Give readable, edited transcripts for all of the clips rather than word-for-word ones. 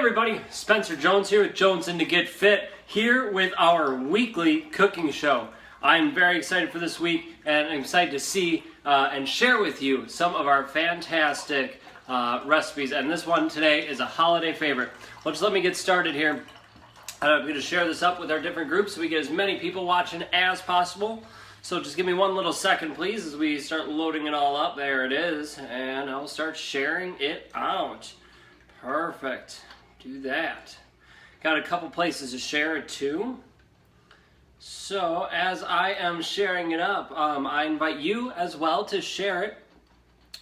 everybody, Spencer Jones here with Jones and to Get Fit, here with our weekly cooking show. I'm very excited for this week, and I'm excited to see and share with you some of our fantastic recipes. And this one today is a holiday favorite. Well, just let me get started here. I'm going to share this up with our different groups so we get as many people watching as possible. So just give me one little second, please, as we start loading it all up. There it is, and I'll start sharing it out. Perfect. Do that. Got a couple places to share it to. So as I am sharing it up, I invite you as well to share it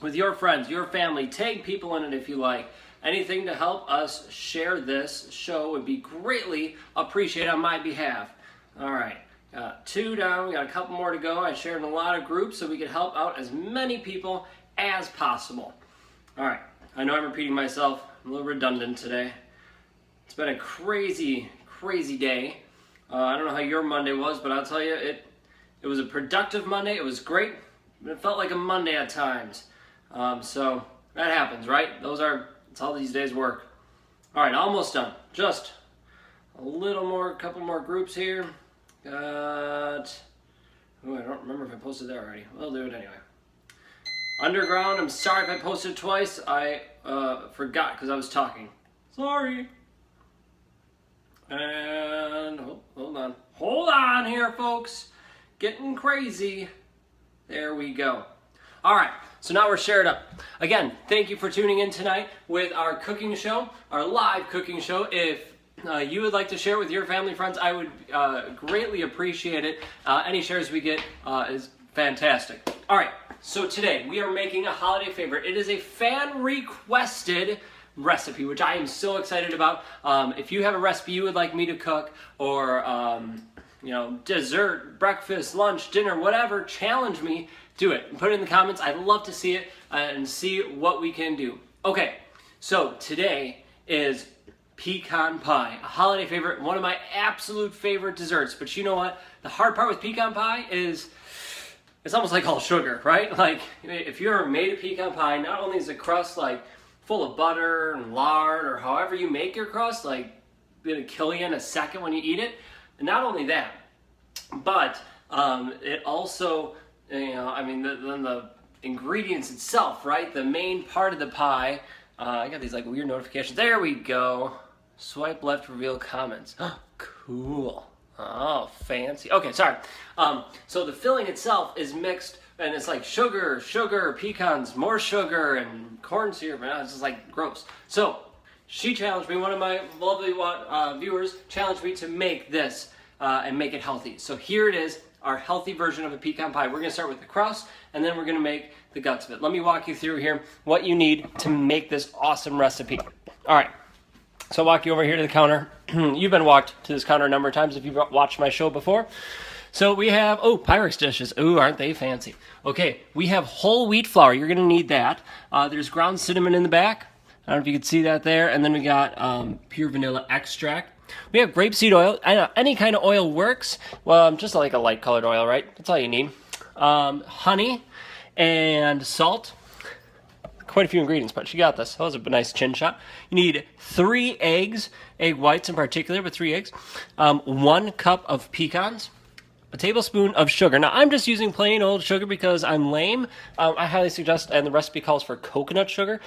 with your friends, your family. Tag people in it if you like. Anything to help us share this show would be greatly appreciated on my behalf. All right. Got 2 down. We got a couple more to go. I shared in a lot of groups so we could help out as many people as possible. All right. I know I'm repeating myself. I'm a little redundant today. It's been a crazy, crazy day. I don't know how your Monday was, but I'll tell you, it was a productive Monday. It was great, but it felt like a Monday at times. So that happens, right? That's how these days work. All right, almost done. Just a little more, couple more groups here. Got, oh, I don't remember if I posted that already. We'll do it anyway. Underground, I'm sorry if I posted twice. I forgot because I was talking. Sorry. And hold on. Hold on here, folks. Getting crazy. There we go. All right, so now we're shared up. Again, thank you for tuning in tonight with our cooking show, our live cooking show. If you would like to share with your family, friends, I would greatly appreciate it. Any shares we get is fantastic. All right, so today we are making a holiday favorite. It is a fan-requested recipe, which I am so excited about. If you have a recipe you would like me to cook, or dessert, breakfast, lunch, dinner, whatever, challenge me, do it. Put it in the comments. I'd love to see it and see what we can do. Okay, so today is pecan pie, a holiday favorite, one of my absolute favorite desserts. But you know what? The hard part with pecan pie is it's almost like all sugar, right? Like, if you ever made a pecan pie, not only is the crust like full of butter and lard, or however you make your crust, like it'll kill you in a second when you eat it. And not only that, but it also, then the ingredients itself, right? The main part of the pie. I got these like weird notifications. There we go. Swipe left, reveal comments. Cool. Oh, fancy. Okay, sorry. So the filling itself is mixed, and it's like sugar, pecans, more sugar, and corn syrup. And it's just like gross. So she challenged me, one of my lovely viewers challenged me to make this and make it healthy. So here it is, our healthy version of a pecan pie. We're going to start with the crust, and then we're going to make the guts of it. Let me walk you through here what you need to make this awesome recipe. All right. So I'll walk you over here to the counter. You've been walked to this counter a number of times if you've watched my show before. So we have, Pyrex dishes. Ooh, aren't they fancy? Okay, we have whole wheat flour. You're going to need that. There's ground cinnamon in the back. I don't know if you can see that there. And then we got pure vanilla extract. We have grapeseed oil. I know, any kind of oil works. Well, just like a light colored oil, right? That's all you need. Honey and salt. Quite a few ingredients, but she got this. That was a nice chin shot. You need 3 eggs, egg whites in particular, but 3 eggs. 1 cup of pecans, a tablespoon of sugar. Now, I'm just using plain old sugar because I'm lame. I highly suggest, and the recipe calls for coconut sugar.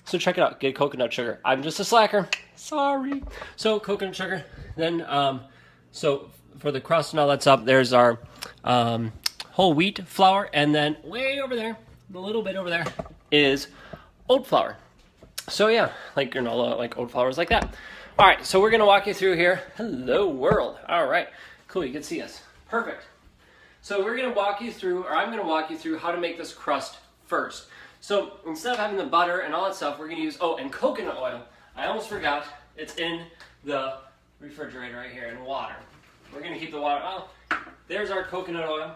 So check it out, get coconut sugar. I'm just a slacker, sorry. So coconut sugar, then, so for the crust and all that's up, there's our whole wheat flour, and then way over there, a little bit over there, is oat flour. So yeah, like granola, like oat flour is like that. All right, so we're gonna walk you through here. Hello world. All right, cool, you can see us. Perfect. So we're gonna walk you through, or I'm gonna walk you through how to make this crust first. So instead of having the butter and all that stuff, we're gonna use, and coconut oil. I almost forgot, it's in the refrigerator right here, in water. We're gonna keep the water, there's our coconut oil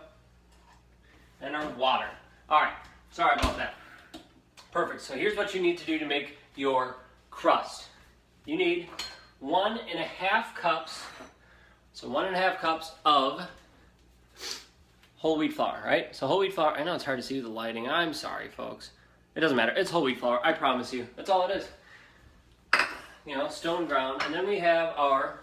and our water. All right, sorry about that. Perfect, so here's what you need to do to make your crust. You need 1.5 cups, so 1.5 cups of whole wheat flour, right? So whole wheat flour, I know it's hard to see with the lighting. I'm sorry, folks. It doesn't matter. It's whole wheat flour, I promise you. That's all it is. stone ground, and then we have our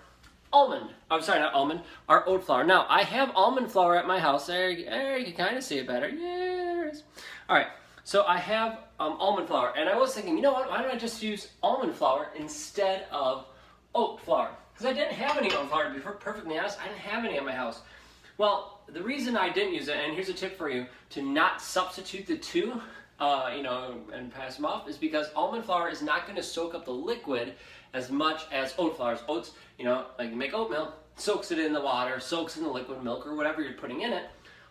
our oat flour. Now, I have almond flour at my house. There you can kind of see it better. Yeah, there it is. All right, so I have almond flour, and I was thinking, you know what, why don't I just use almond flour instead of oat flour? Because I didn't have any oat flour, to be perfectly honest. I didn't have any at my house. Well, the reason I didn't use it, and here's a tip for you, to not substitute the two, and pass them off, is because almond flour is not going to soak up the liquid as much as oat flour. Oats, like you make oatmeal, soaks it in the water, soaks in the liquid milk or whatever you're putting in it.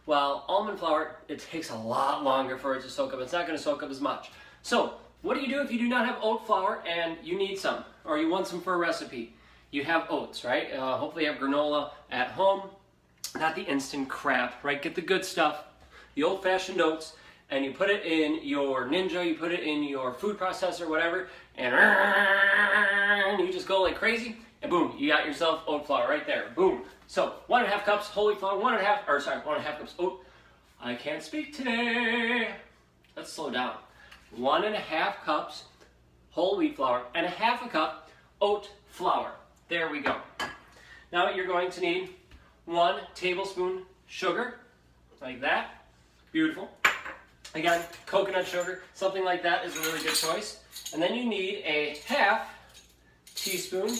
While almond flour, it takes a lot longer for it to soak up. It's not going to soak up as much. So, what do you do if you do not have oat flour and you need some, or you want some for a recipe? You have oats, right? Hopefully you have granola at home, not the instant crap, right? Get the good stuff, the old-fashioned oats, and you put it in your Ninja, you put it in your food processor, whatever, and you just go like crazy, and boom, you got yourself oat flour right there. Boom. So 1.5 cups whole wheat flour, 1.5 cups oat. I can't speak today. Let's slow down. 1.5 cups whole wheat flour and 1/2 cup oat flour. There we go. Now you're going to need 1 tablespoon sugar, like that. Beautiful. Again, coconut sugar, something like that is a really good choice. And then you need a 1/2 teaspoon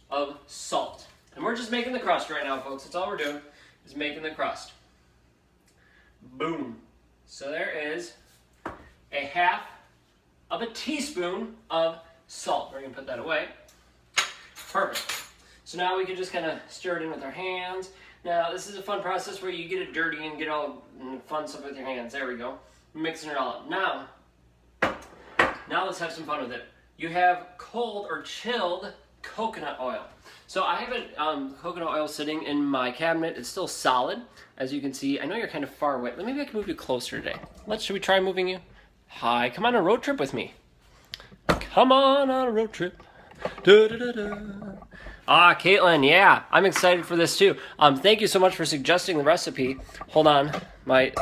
of salt. And we're just making the crust right now, folks. That's all we're doing, is making the crust. Boom. So there is a 1/2 teaspoon of salt. We're going to put that away. Perfect. So now we can just kind of stir it in with our hands. Now, this is a fun process where you get it dirty and get all fun stuff with your hands. There we go. Mixing it all up. Now let's have some fun with it. You have cold or chilled coconut oil. So I have coconut oil sitting in my cabinet. It's still solid, as you can see. I know you're kind of far away. Maybe I can move you closer today. Should we try moving you? Hi, come on a road trip with me. Come on a road trip. Da, da, da, da. Ah, Caitlin, yeah, I'm excited for this too. Thank you so much for suggesting the recipe. Hold on, my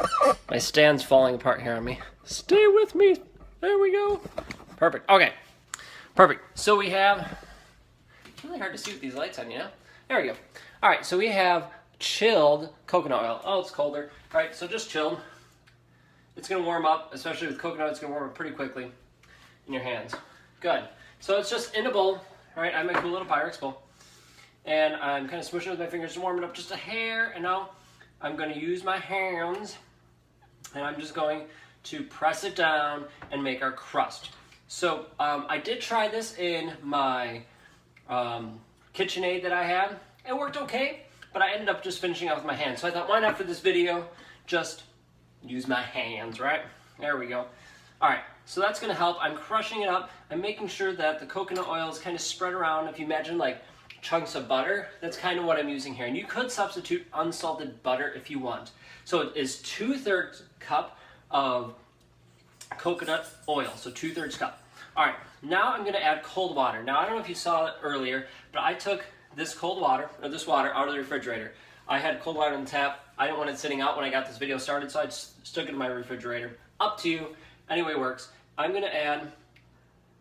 stand's falling apart here on me. Stay with me. There we go. Perfect. Okay, perfect. So we have. It's really hard to see with these lights on, There we go. All right, so we have chilled coconut oil. Oh, it's colder. All right, so just chilled. It's gonna warm up, especially with coconut. It's gonna warm up pretty quickly in your hands. Good. So it's just in a bowl. All right, I make a little Pyrex bowl. And I'm kind of smushing it with my fingers to warm it up just a hair. And now I'm going to use my hands. And I'm just going to press it down and make our crust. So I did try this in my KitchenAid that I had. It worked okay, but I ended up just finishing off with my hands. So I thought, why not for this video, just use my hands, right? There we go. All right, so that's going to help. I'm crushing it up. I'm making sure that the coconut oil is kind of spread around. If you imagine like chunks of butter, that's kind of what I'm using here. And you could substitute unsalted butter if you want. So it is 2/3 cup of coconut oil, so 2/3 cup. All right, now I'm going to add cold water. Now I don't know if you saw it earlier, but I took this water out of the refrigerator. I had cold water on the tap. I didn't want it sitting out when I got this video started, so I just stuck it in my refrigerator. Up to you. Anyway, works. I'm going to add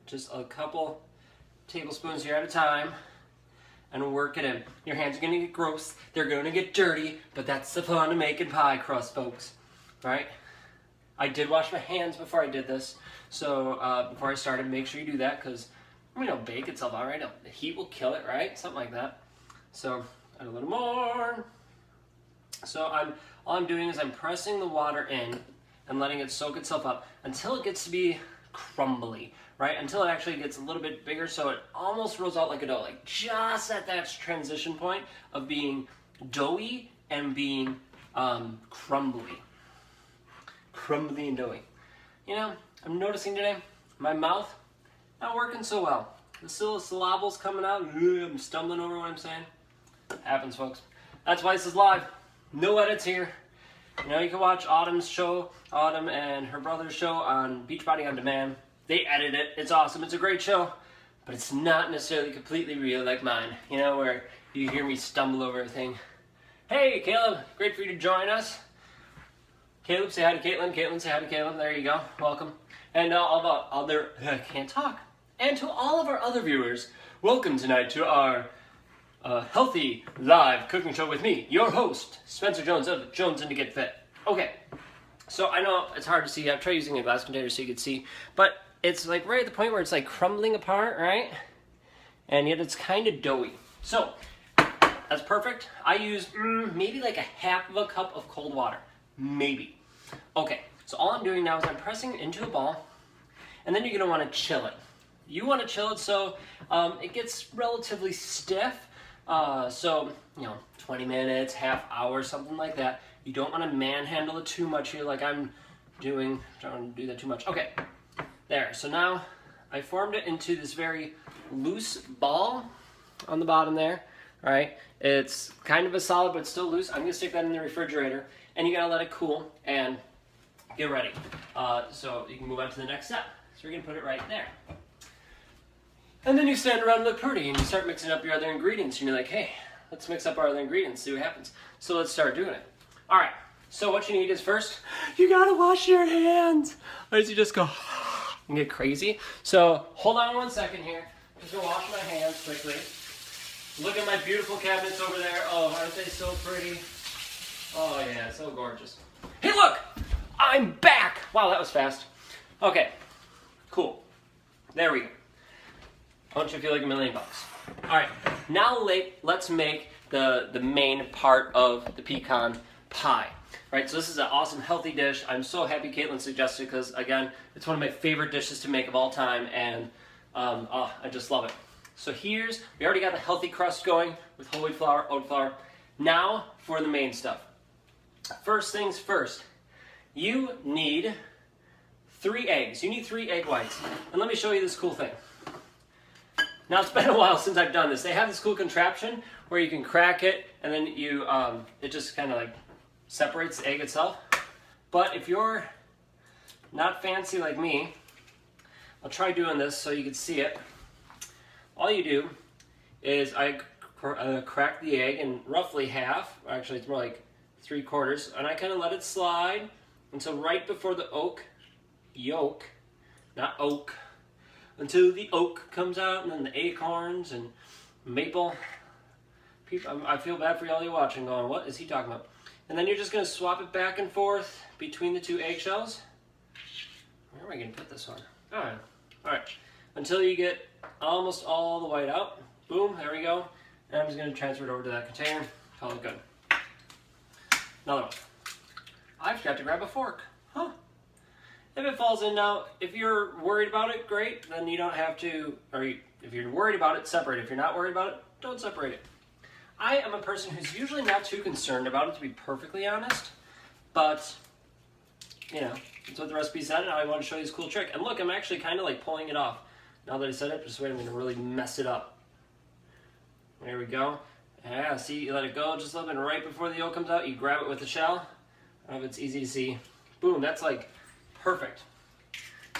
just a couple tablespoons here at a time and work it in. Your hands are going to get gross. They're going to get dirty, but that's the fun of making pie crust, folks. Right? I did wash my hands before I did this, so before I started, make sure you do that because it'll bake itself out, right? The heat will kill it, right? Something like that. So add a little more. So all I'm doing is I'm pressing the water in and letting it soak itself up until it gets to be crumbly, right? Until it actually gets a little bit bigger so it almost rolls out like a dough, like just at that transition point of being doughy and being crumbly. Crumbly and doughy. I'm noticing today, my mouth not working so well. The syllables coming out, I'm stumbling over what I'm saying. Happens, folks. That's why this is live. No edits here. You can watch Autumn's show, Autumn and her brother's show on Beachbody On Demand. They edit it. It's awesome. It's a great show, but it's not necessarily completely real like mine, where you hear me stumble over everything. Hey, Caleb, great for you to join us. Caleb, say hi to Caitlin. Caitlin, say hi to Caleb. There you go. Welcome. And I can't talk. And to all of our other viewers, welcome tonight to our healthy live cooking show with me, your host, Spencer Jones of Jones and to Get Fit. Okay, so I know it's hard to see. I've tried using a glass container so you can see, but it's like right at the point where it's like crumbling apart, right? And yet it's kind of doughy. So that's perfect. I use maybe like a half of a cup of cold water, maybe. Okay, so all I'm doing now is I'm pressing it into a ball, and then you're gonna wanna chill it. You wanna chill it so it gets relatively stiff. So, 20 minutes, half hour, something like that. You don't wanna manhandle it too much here like I'm doing. Don't wanna do that too much. Okay, there. So now I formed it into this very loose ball on the bottom there, right? It's kind of a solid, but still loose. I'm gonna stick that in the refrigerator, and you gotta let it cool and get ready. So you can move on to the next step. So we're gonna put it right there. And then you stand around and look pretty, and you start mixing up your other ingredients, and you're like, hey, let's mix up our other ingredients, see what happens. So let's start doing it. All right, so what you need is first, you gotta wash your hands. Otherwise you just go and get crazy. So hold on 1 second here. Just gonna wash my hands quickly. Look at my beautiful cabinets over there. Oh, aren't they so pretty? Oh yeah, so gorgeous. Hey look, I'm back. Wow, that was fast. Okay, cool. There we go. I want you to feel like $1 million. All right, now let's make the main part of the pecan pie. Right, so this is an awesome healthy dish. I'm so happy Caitlin suggested it because, again, it's one of my favorite dishes to make of all time, and I just love it. So we already got the healthy crust going with whole wheat flour, oat flour. Now for the main stuff. First things first, you need 3 eggs. You need 3 egg whites. And let me show you this cool thing. Now it's been a while since I've done this. They have this cool contraption where you can crack it and then it just kind of like separates the egg itself. But if you're not fancy like me, I'll try doing this so you can see it. All you do is I crack the egg in roughly half. Actually, it's more like 3/4, and I kind of let it slide until right before the yolk, not oak, until the oak comes out, and then the acorns and maple. People, I feel bad for all you watching going, what is he talking about? And then you're just going to swap it back and forth between the 2 eggshells. Where am I going to put this one? All right. Until you get almost all the white out. Boom, there we go. And I'm just going to transfer it over to that container. Call it good. Another one. I forgot to grab a fork. Huh. If it falls in now, if you're worried about it, great. Then you don't have to, if you're worried about it, separate it. If you're not worried about it, don't separate it. I am a person who's usually not too concerned about it, to be perfectly honest. But, that's what the recipe said, and I want to show you this cool trick. And look, I'm actually kind of like pulling it off. Now that I said it, just wait, I'm going to really mess it up. There we go. Yeah, see, you let it go just a little bit right before the yolk comes out. You grab it with the shell. I don't know if it's easy to see. Boom, that's like perfect.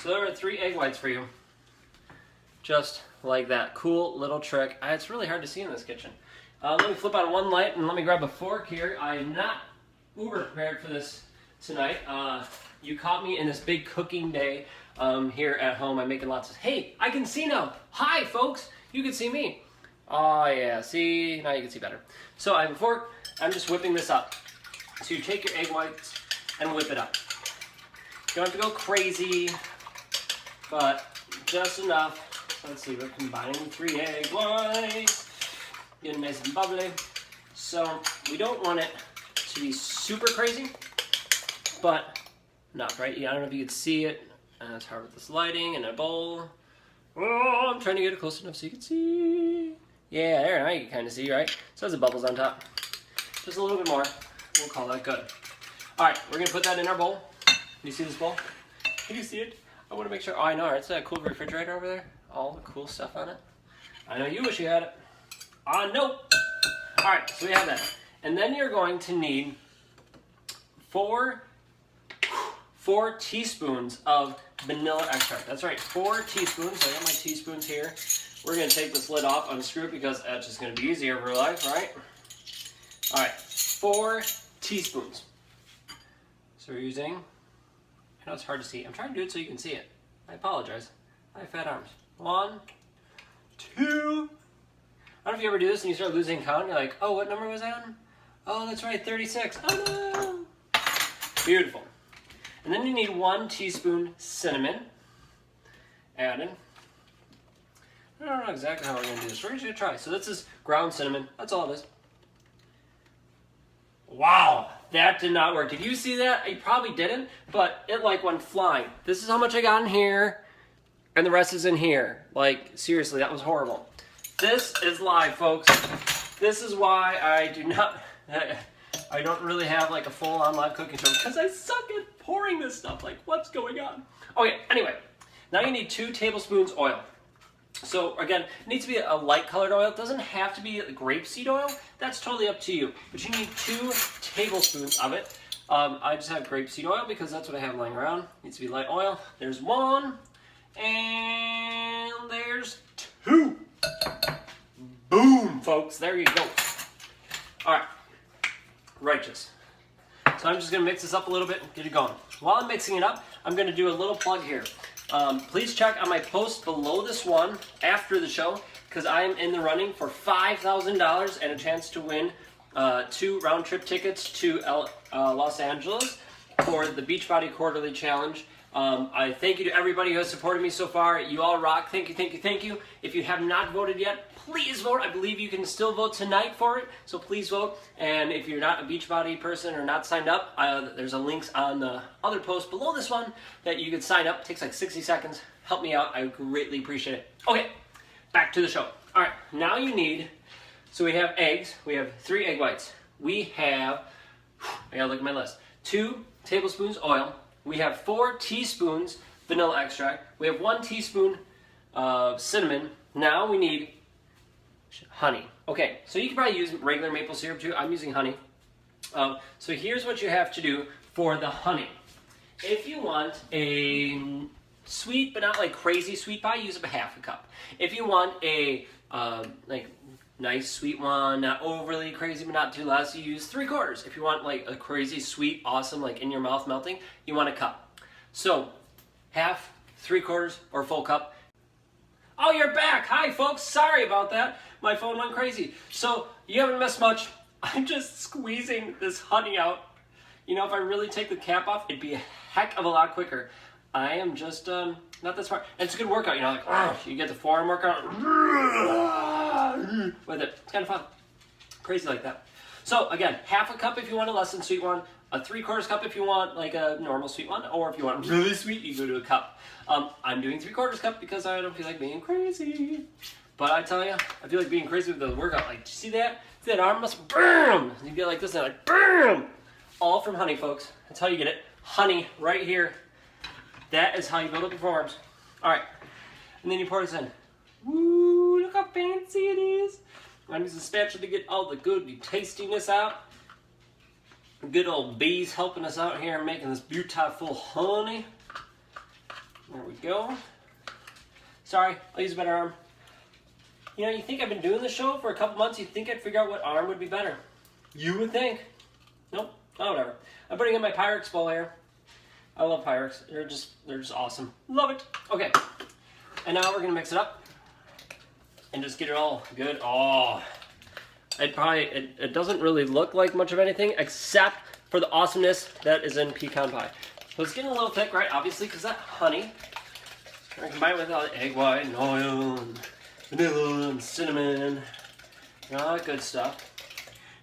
So there are 3 egg whites for you. Just like that. Cool little trick. It's really hard to see in this kitchen. Let me flip on one light and let me grab a fork here. I am not uber prepared for this tonight. You caught me in this big cooking day here at home. I'm making lots of, hey, I can see now. Hi, folks. You can see me. Oh, yeah. See? Now you can see better. So I have a fork. I'm just whipping this up. So you take your egg whites and whip it up. You don't have to go crazy, but just enough. Let's see, we're combining 3 egg whites. Getting nice and bubbly. So we don't want it to be super crazy, but enough, right? Yeah, I don't know if you can see it. It's hard with this lighting and a bowl. Oh, I'm trying to get it close enough so you can see. Yeah, there, now you can kind of see, right? So there's the bubbles on top. Just a little bit more. We'll call that good. All right, we're gonna put that in our bowl. Can you see this bowl? Can you see it? I want to make sure. Oh, I know. It's that cool refrigerator over there. All the cool stuff on it. I know you wish you had it. No. All right, so we have that. And then you're going to need 4 teaspoons of vanilla extract. That's right, 4 teaspoons. I got my teaspoons here. We're going to take this lid off, unscrew it, because that's just going to be easier for life, right? All right, 4 teaspoons. So we're using, I know it's hard to see. I'm trying to do it so you can see it. I apologize. I have fat arms. 1, 2. I don't know if you ever do this and you start losing count. You're like, oh, what number was I on? Oh, that's right, 36. Oh, no. Beautiful. And then you need 1 teaspoon cinnamon. Add in. I don't know exactly how we're going to do this. We're just going to try. So this is ground cinnamon. That's all it is. Wow, that did not work. Did you see that? You probably didn't, but it like went flying. This is how much I got in here, and the rest is in here. Like, seriously, that was horrible. This is live, folks. This is why I don't really have like a full-on live cooking show, because I suck at pouring this stuff. Like, what's going on? Okay, anyway, now you need 2 tablespoons oil. So again, it needs to be a light colored oil. It doesn't have to be grapeseed oil. That's totally up to you. But you need 2 tablespoons of it. I just have grapeseed oil because that's what I have lying around. It needs to be light oil. There's 1, and there's 2. Boom, folks. There you go. All right. Righteous. So I'm just going to mix this up a little bit and get it going. While I'm mixing it up, I'm going to do a little plug here. Please check on my post below this one after the show, because I am in the running for $5,000 and a chance to win 2 round-trip tickets to Los Angeles for the Beachbody Quarterly Challenge. I thank you to everybody who has supported me so far. You all rock. Thank you, thank you, thank you. If you have not voted yet, please vote. I believe you can still vote tonight for it, so please vote. And if you're not a Beachbody person or not signed up, there's a link on the other post below this one that you can sign up. It takes like 60 seconds. Help me out. I greatly appreciate it. Okay, back to the show. All right, now you need, so we have eggs. We have 3 egg whites. We have, I gotta look at my list, 2 tablespoons oil. We have 4 teaspoons vanilla extract. We have 1 teaspoon cinnamon. Now we need honey. Okay, so you can probably use regular maple syrup too. I'm using honey. So here's what you have to do for the honey. If you want a sweet but not like crazy sweet pie, use up a half a cup. If you want a like nice sweet one, not overly crazy but not too less, you use 3/4. If you want like a crazy sweet, awesome, like in your mouth melting, you want a cup. So half, 3/4, or full cup. Oh, you're back. Hi, folks. Sorry about that. My phone went crazy. So you haven't missed much. I'm just squeezing this honey out. You know, if I really take the cap off, it'd be a heck of a lot quicker. I am just not that smart. And it's a good workout, you know, like you get the forearm workout with it. It's kind of fun. Crazy like that. So again, half a cup if you want a less than sweet one, a 3/4 cup if you want like a normal sweet one, or if you want really sweet, you go to a cup. I'm doing 3/4 cup because I don't feel like being crazy. But I tell you, I feel like being crazy with the workout. Like, do you see that? See that arm muscle? Boom! You get like this and like, boom! All from honey, folks. That's how you get it. Honey, right here. That is how you build up your forearms. All right. And then you pour this in. Woo, look how fancy it is. I'm using a spatula to get all the good tastiness out. Good old bees helping us out here making this beautiful honey. There we go. Sorry, I'll use a better arm. You know, you think I've been doing this show for a couple months, you'd think I'd figure out what arm would be better. You would think. Nope, oh, whatever. I'm putting in my Pyrex bowl here. I love Pyrex. They're just awesome. Love it. Okay, and now we're gonna mix it up and just get it all good. Oh, it doesn't really look like much of anything except for the awesomeness that is in pecan pie. So it's getting a little thick, right? Obviously, because that honey. We're gonna combine it with all the egg white and oil and vanilla and cinnamon and all that good stuff.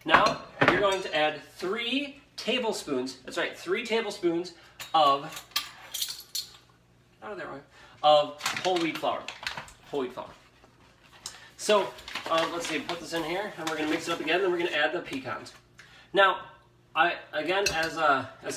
Now you're going to add 3 tablespoons. That's right, 3 tablespoons of whole wheat flour. Whole wheat flour. So let's see. Put this in here, and we're gonna mix it up again. Then we're gonna add the pecans. Now, as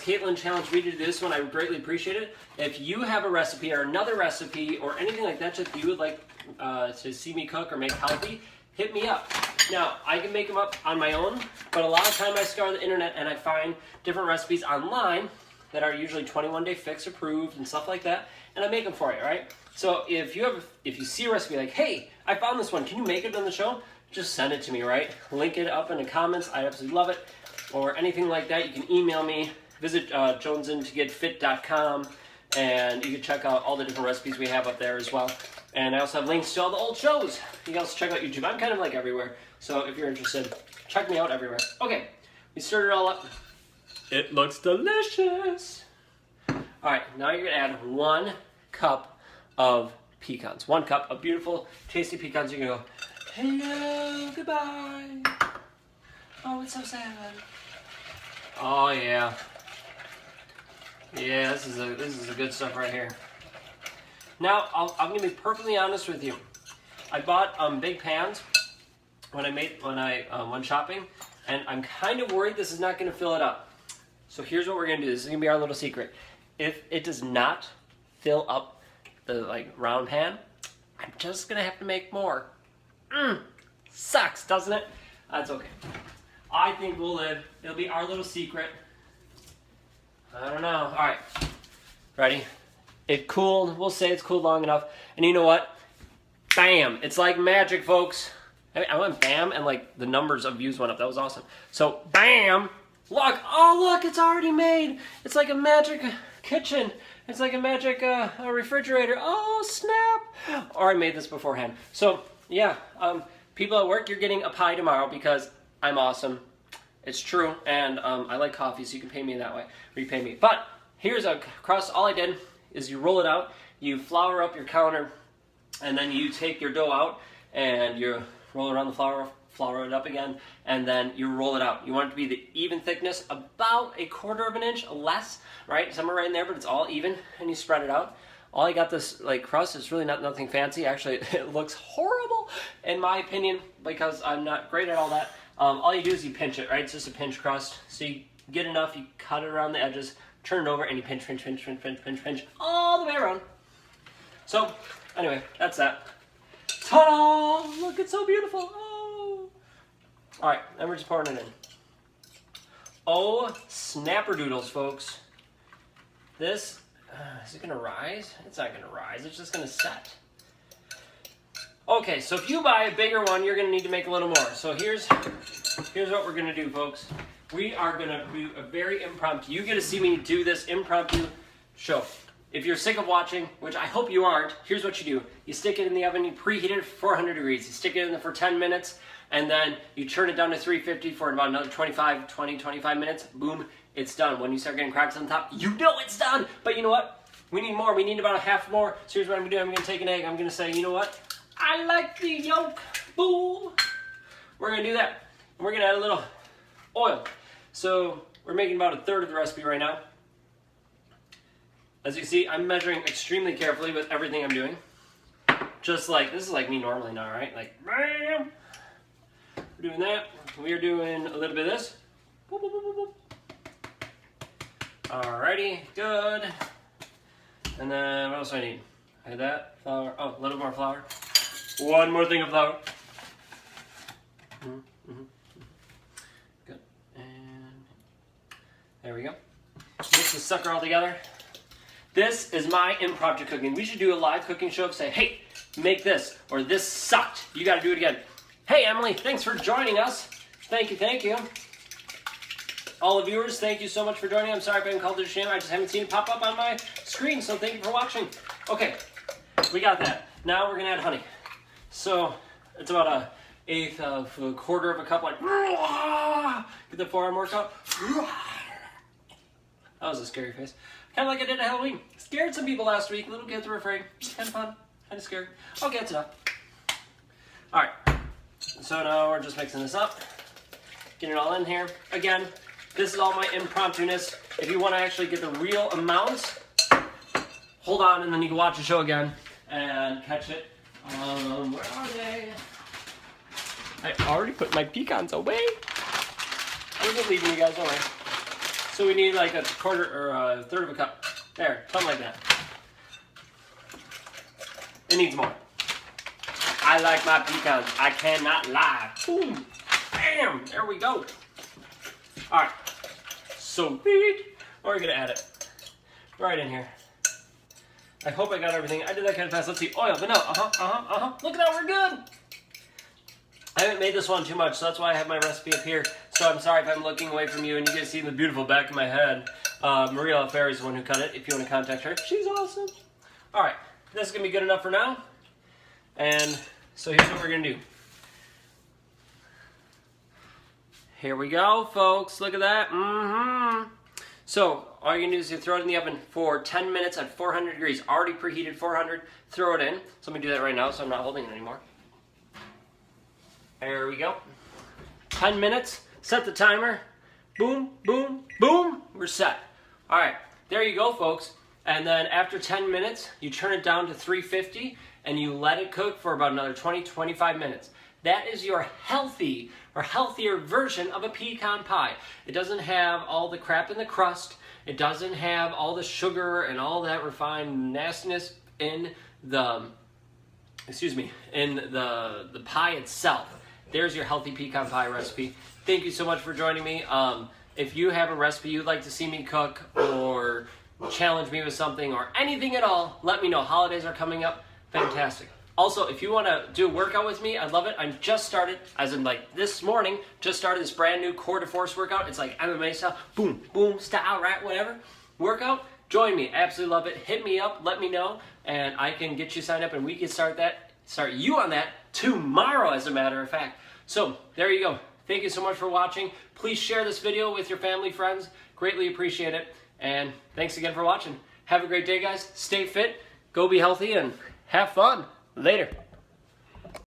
Caitlin challenged me to do this one, I would greatly appreciate it. If you have a recipe or another recipe or anything like that that you would like to see me cook or make healthy, hit me up. Now, I can make them up on my own, but a lot of time I scour the internet and I find different recipes online that are usually 21-day fix approved and stuff like that, and I make them for you, right? So if you see a recipe like, hey, I found this one, can you make it on the show? Just send it to me, right? Link it up in the comments. I absolutely love it. Or anything like that, you can email me. Visit jonesintogetfit.com, and you can check out all the different recipes we have up there as well. And I also have links to all the old shows. You can also check out YouTube. I'm kind of like everywhere. So if you're interested, check me out everywhere. Okay, we stirred it all up. It looks delicious. All right, now you're gonna add 1 cup of pecans. 1 cup of beautiful, tasty pecans. You're gonna go, hello, goodbye. Oh, it's so sad. Oh yeah. Yeah, this is the good stuff right here. Now, I'm gonna be perfectly honest with you. I bought big pans when I went shopping, and I'm kind of worried this is not gonna fill it up. So here's what we're gonna do. This is gonna be our little secret. If it does not fill up the round pan, I'm just gonna have to make more. Sucks, doesn't it? That's okay. I think we'll live. It'll be our little secret. I don't know. All right, ready? It cooled. We'll say it's cooled long enough. And you know what? Bam! It's like magic, folks. I went bam, and the numbers of views went up. That was awesome. So bam! Look! Oh, look! It's already made. It's like a magic kitchen. It's like a magic refrigerator. Oh, snap! Or I made this beforehand. So yeah, people at work, you're getting a pie tomorrow because I'm awesome. It's true, and I like coffee, so you can pay me that way. Repay me. But here's a crust. All I did is you roll it out, you flour up your counter, and then you take your dough out and you roll around the flour it up again, and then you roll it out. You want it to be the even thickness, about 1/4 of an inch less, right? Somewhere right in there, but it's all even, and you spread it out. All I got this crust is really nothing fancy. Actually, it looks horrible in my opinion because I'm not great at all that. All you do is you pinch it, right? It's just a pinch crust. So you get enough, you cut it around the edges, turn it over, and you pinch all the way around. So, anyway, that's that. Ta-da! Look, it's so beautiful. Oh! All right, then we're just pouring it in. Oh, snapperdoodles, folks. This, is it gonna rise? It's not gonna rise, it's just gonna set. Okay, so if you buy a bigger one, you're gonna need to make a little more. So here's what we're gonna do, folks. We are gonna do a very impromptu. You get to see me do this impromptu show. If you're sick of watching, which I hope you aren't, here's what you do. You stick it in the oven, you preheat it for 400 degrees. You stick it in there for 10 minutes, and then you turn it down to 350 for about another 25 minutes. Boom, it's done. When you start getting cracks on top, you know it's done. But you know what? We need more. We need about a half more. So here's what I'm gonna do. I'm gonna take an egg. I'm gonna say, you know what? I like the yolk. Boom. We're gonna do that. And we're gonna add a little oil. So we're making about 1/3 of the recipe right now. As you see, I'm measuring extremely carefully with everything I'm doing. Just like, this is like me normally now, right? Like, bam! We're doing that. We are doing a little bit of this. Boop, boop, boop, boop. Alrighty, good. And then what else do I need? I had that, flour. Oh, a little more flour. One more thing of flour. Good. And there we go. Mix this sucker all together. This is my impromptu cooking. We should do a live cooking show and say, hey, make this, or this sucked. You gotta do it again. Hey, Emily, thanks for joining us. Thank you, thank you. All the viewers, thank you so much for joining. I'm sorry if I haven't called it a shame. I just haven't seen it pop up on my screen, so thank you for watching. Okay, we got that. Now we're gonna add honey. So it's about 1/8 of a 1/4 of a cup, like, get the forearm workout. That was a scary face. Kind of like I did at Halloween. Scared some people last week. Little kids were afraid. Kind of fun. Kind of scary. Okay, that's enough. All right. So now we're just mixing this up. Getting it all in here. Again, this is all my impromptu-ness. If you want to actually get the real amounts, hold on, and then you can watch the show again and catch it. Where are they? I already put my pecans away. I'm just leaving you guys away. So we need like 1/4 or 1/3 of a cup. There, something like that. It needs more. I like my pecans. I cannot lie. Boom. Bam. There we go. All right. Sweet. We're gonna add it right in here. I hope I got everything. I did that kind of fast. Let's see. Oil, vanilla. Look at that. We're good. I haven't made this one too much, so that's why I have my recipe up here. So I'm sorry if I'm looking away from you and you guys see the beautiful back of my head. Maria LaFerri is the one who cut it, if you want to contact her. She's awesome. All right, this is going to be good enough for now. And so here's what we're gonna do. Here we go, folks. Look at that. So all you're gonna do is you throw it in the oven for 10 minutes at 400 degrees. Already preheated 400. Throw it in. So let me do that right now so I'm not holding it anymore. There we go. 10 minutes. Set the timer. Boom, boom, boom. We're set. All right. There you go, folks. And then after 10 minutes, you turn it down to 350 and you let it cook for about another 20-25 minutes. That is your healthy or healthier version of a pecan pie. It doesn't have all the crap in the crust. It doesn't have all the sugar and all that refined nastiness in the, in the pie itself. There's your healthy pecan pie recipe. Thank you so much for joining me. If you have a recipe you'd like to see me cook or challenge me with something or anything at all, let me know. Holidays are coming up. Fantastic. Also, if you want to do a workout with me, I'd love it. I just started, as in like this morning, just started this brand new core to force workout. It's like MMA style, boom, boom style, right, whatever. Workout, join me. Absolutely love it. Hit me up, let me know, and I can get you signed up and we can start you on that tomorrow, as a matter of fact. So, there you go. Thank you so much for watching. Please share this video with your family, friends. Greatly appreciate it. And thanks again for watching. Have a great day, guys. Stay fit, go be healthy, and have fun. Later.